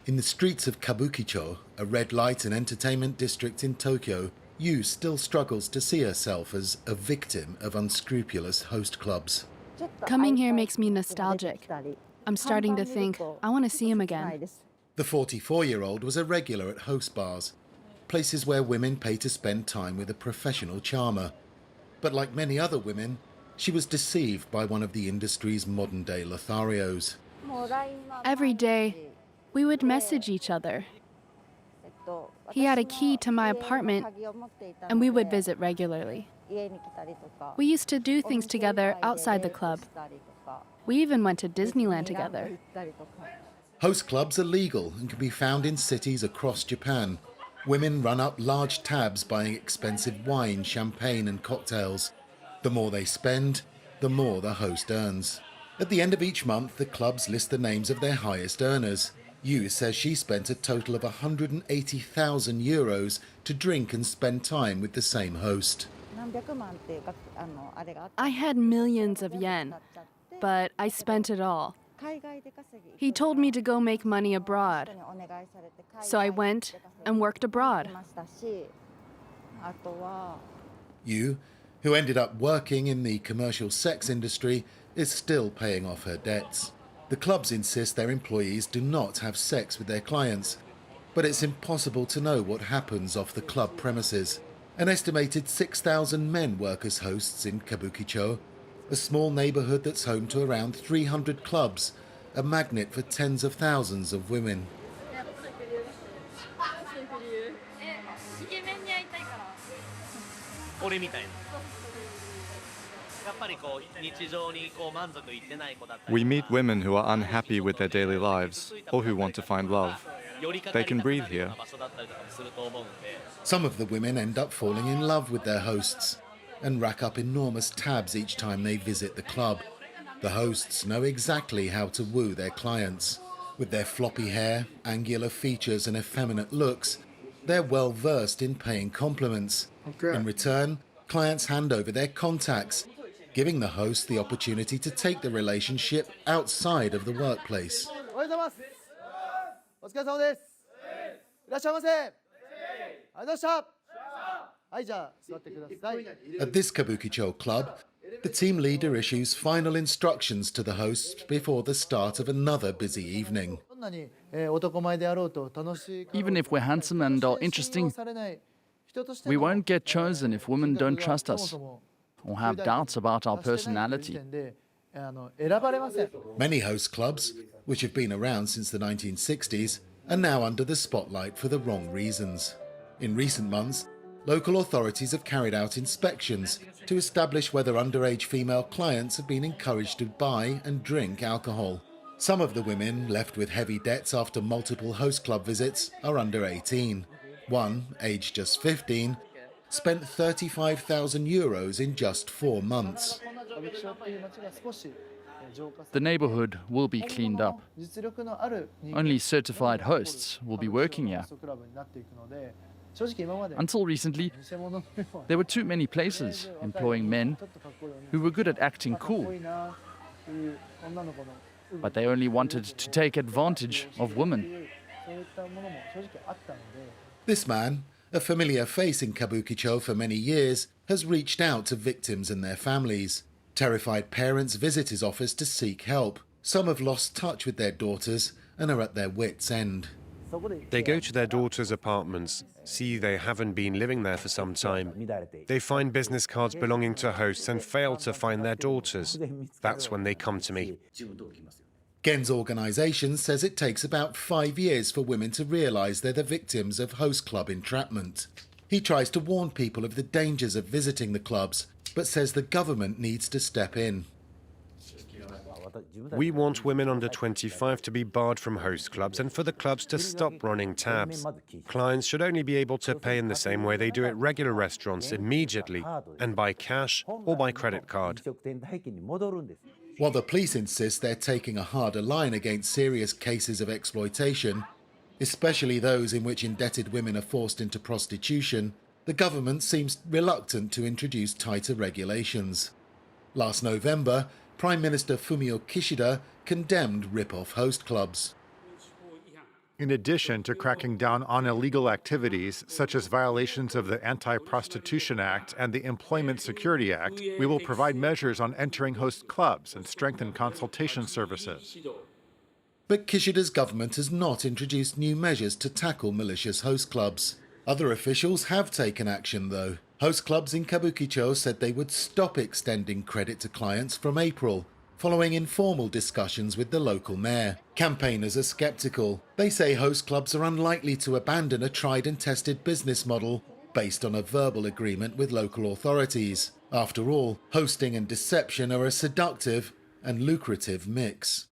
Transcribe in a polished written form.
In the streets of Kabukicho, a red light and entertainment district in Tokyo, Yu still struggles to see herself as a victim of unscrupulous host clubs. Coming here makes me nostalgic. I'm starting to think I want to see him again. The 44-year-old was a regular at host bars, places where women pay to spend time with a professional charmer. But like many other women, she was deceived by one of the industry's modern-day Lotharios. Every day, we would message each other. He had a key to my apartment, and we would visit regularly. We used to do things together outside the club. We even went to Disneyland together. Host clubs are legal and can be found in cities across Japan. Women run up large tabs buying expensive wine, champagne and cocktails. The more they spend, the more the host earns. At the end of each month, the clubs list the names of their highest earners. Yu says she spent a total of 180,000 euros to drink and spend time with the same host. I had millions of yen, but I spent it all. He told me to go make money abroad, so I went and worked abroad. Yu, who ended up working in the commercial sex industry, is still paying off her debts. The clubs insist their employees do not have sex with their clients, but it's impossible to know what happens off the club premises. An estimated 6,000 men work as hosts in Kabukicho, a small neighborhood that's home to around 300 clubs, a magnet for tens of thousands of women. We meet women who are unhappy with their daily lives or who want to find love. They can breathe here. Some of the women end up falling in love with their hosts and rack up enormous tabs each time they visit the club. The hosts know exactly how to woo their clients. With their floppy hair, angular features and effeminate looks, they're well versed in paying compliments. In return, clients hand over their contacts, giving the host the opportunity to take the relationship outside of the workplace. At this Kabukicho club, the team leader issues final instructions to the hosts before the start of another busy evening. Even if we're handsome and are interesting, we won't get chosen if women don't trust us or have doubts about our personality. Many host clubs, which have been around since the 1960s, are now under the spotlight for the wrong reasons. In recent months, local authorities have carried out inspections to establish whether underage female clients have been encouraged to buy and drink alcohol. Some of the women left with heavy debts after multiple host club visits are under 18. One, aged just 15, spent 35,000 euros in just 4 months. The neighborhood will be cleaned up. Only certified hosts will be working here. Until recently, there were too many places employing men who were good at acting cool, but they only wanted to take advantage of women. This man, a familiar face in Kabukicho for many years, has reached out to victims and their families. Terrified parents visit his office to seek help. Some have lost touch with their daughters and are at their wits' end. They go to their daughters' apartments, see they haven't been living there for some time. They find business cards belonging to hosts and fail to find their daughters. That's when they come to me. Gen's organisation says it takes about 5 years for women to realise they're the victims of host club entrapment. He tries to warn people of the dangers of visiting the clubs, but says the government needs to step in. We want women under 25 to be barred from host clubs and for the clubs to stop running tabs. Clients should only be able to pay in the same way they do at regular restaurants immediately, and by cash or by credit card. While the police insist they're taking a harder line against serious cases of exploitation, especially those in which indebted women are forced into prostitution, the government seems reluctant to introduce tighter regulations. Last November, Prime Minister Fumio Kishida condemned rip-off host clubs. In addition to cracking down on illegal activities, such as violations of the Anti-Prostitution Act and the Employment Security Act, we will provide measures on entering host clubs and strengthen consultation services. But Kishida's government has not introduced new measures to tackle malicious host clubs. Other officials have taken action, though. Host clubs in Kabukicho said they would stop extending credit to clients from April, following informal discussions with the local mayor. Campaigners are sceptical. They say host clubs are unlikely to abandon a tried and tested business model based on a verbal agreement with local authorities. After all, hosting and deception are a seductive and lucrative mix.